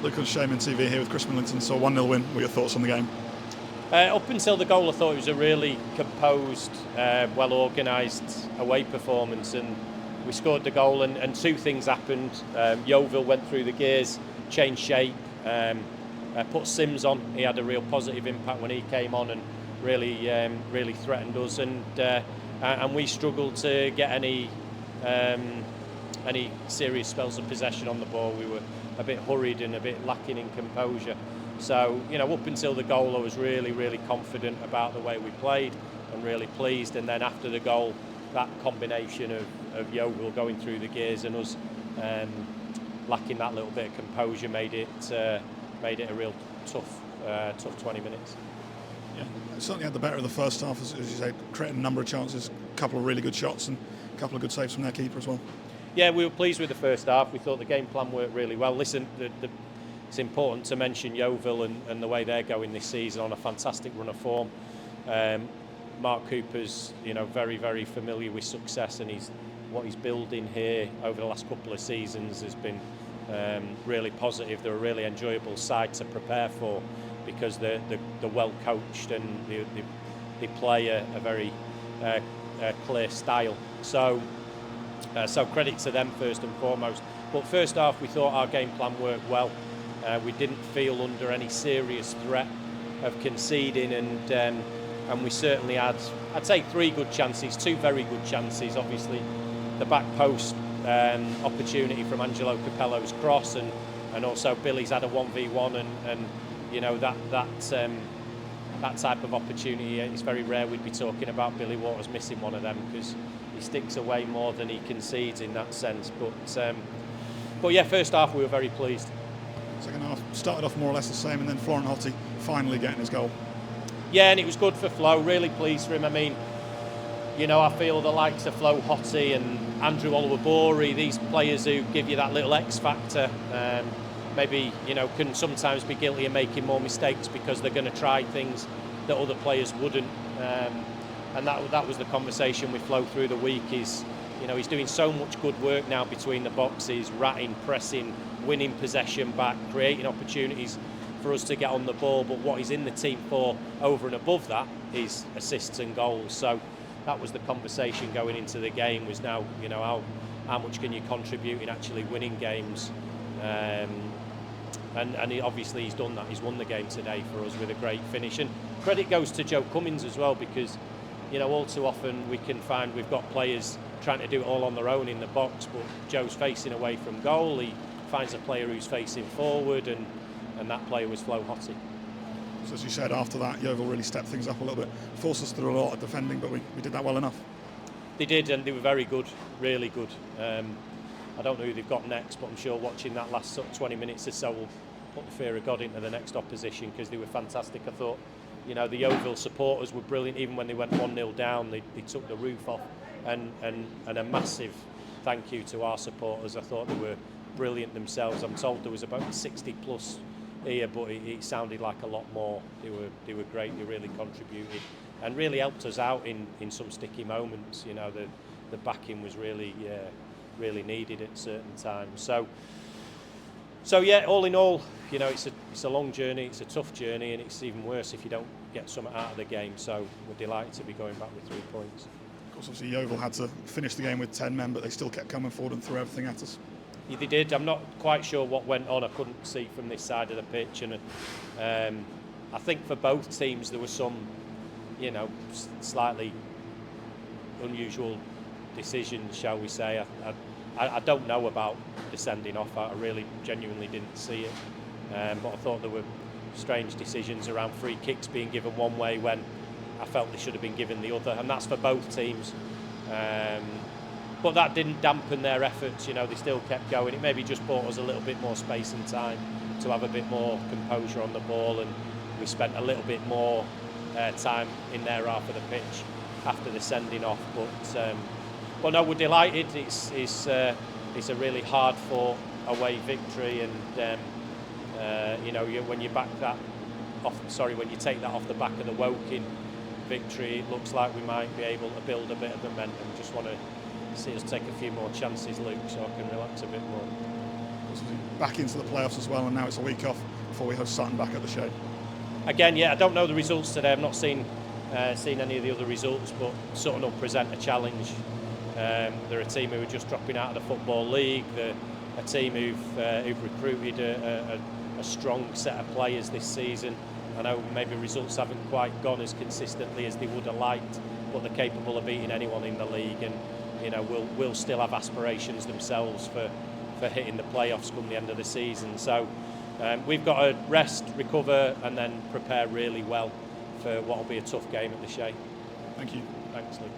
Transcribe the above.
Luke on Shaman TV here with Chris Millington. So 1-0 win. What are your thoughts on the game? Up until the goal, I thought it was a really composed, well organised away performance, and we scored the goal and two things happened. Yeovil went through the gears, changed shape, put Sims on. He had a real positive impact when he came on and really threatened us, and we struggled to get any serious spells of possession on the ball. We were a bit hurried and a bit lacking in composure. So, up until the goal, I was really confident about the way we played and really pleased. And then after the goal, that combination of Yeovil going through the gears and us lacking that little bit of composure made it a real tough 20 minutes. Yeah, it certainly had the better of the first half, as you say, creating a number of chances, a couple of really good shots and a couple of good saves from their keeper as well. Yeah, we were pleased with the first half. We thought the game plan worked really well. Listen, it's important to mention Yeovil and the way they're going this season on a fantastic run of form. Mark Cooper's, very familiar with success, and what he's building here over the last couple of seasons has been really positive. They're a really enjoyable side to prepare for because they're well coached and they play a very clear style. So credit to them first and foremost. But first half, we thought our game plan worked well. We didn't feel under any serious threat of conceding, and we certainly had, I'd say, 3 good chances, 2 very good chances. Obviously, the back post opportunity from Angelo Capello's cross, and also Billy's had a 1v1, and that type of opportunity, it's very rare we'd be talking about Billy Waters missing one of them because he sticks away more than he concedes in that sense. But yeah, first half we were very pleased. Second half started off more or less the same, and then Florent Hottie finally getting his goal. Yeah, and it was good for Flo. Really pleased for him. I mean, I feel the likes of Flo Hottie and Andrew Oluwabori, these players who give you that little X factor, maybe can sometimes be guilty of making more mistakes because they're going to try things that other players wouldn't. And that was the conversation with Flo through the week. He's doing so much good work now between the boxes, ratting, pressing, winning possession back, creating opportunities for us to get on the ball. But what he's in the team for over and above that is assists and goals. So that was the conversation going into the game, was now, how much can you contribute in actually winning games? And obviously he's done that. He's won the game today for us with a great finish. And credit goes to Joe Cummins as well, because all too often we can find we've got players trying to do it all on their own in the box, but Joe's facing away from goal. He finds a player who's facing forward, and that player was Flo Hottie. So as you said, after that, Yeovil really stepped things up a little bit, forced us through a lot of defending, but we did that well enough. They did, and they were very good, really good. I don't know who they've got next, but I'm sure watching that last sort of 20 minutes or so will put the fear of God into the next opposition, because they were fantastic. I thought, the Yeovil supporters were brilliant. Even when they went 1-0 down, they took the roof off, and a massive thank you to our supporters. I thought they were brilliant themselves. I'm told there was about 60 plus here, but it sounded like a lot more. They were great. They really contributed and really helped us out in some sticky moments. The backing was really needed at certain times. So yeah, all in all, it's a long journey, it's a tough journey, and it's even worse if you don't get something out of the game. So we're delighted to be going back with 3 points. Of course, obviously Yeovil had to finish the game with 10 men, but they still kept coming forward and threw everything at us. Yeah, they did. I'm not quite sure what went on. I couldn't see from this side of the pitch, and I think for both teams there was some, slightly unusual decisions, shall we say. I don't know about the sending off. I really genuinely didn't see it, but I thought there were strange decisions around free kicks being given one way when I felt they should have been given the other, and that's for both teams. But that didn't dampen their efforts. They still kept going. It maybe just bought us a little bit more space and time to have a bit more composure on the ball, and we spent a little bit more time in their half of the pitch after the sending off. But no, we're delighted. It's a really hard-fought away victory, and when you back that off, when you take that off the back of the Woking victory, it looks like we might be able to build a bit of momentum. Just want to see us take a few more chances, Luke, so I can relax a bit more. back into the playoffs as well, and now it's a week off before we host Sutton back at the Shea. Again, yeah, I don't know the results today. I've not seen any of the other results, but Sutton will present a challenge. They're a team who are just dropping out of the Football League. They're a team who've recruited a strong set of players this season. I know maybe results haven't quite gone as consistently as they would have liked, but they're capable of beating anyone in the league, and will still have aspirations themselves for hitting the playoffs come the end of the season. So we've got to rest, recover, and then prepare really well for what will be a tough game at the Shea. Thank you. Thanks, Luke.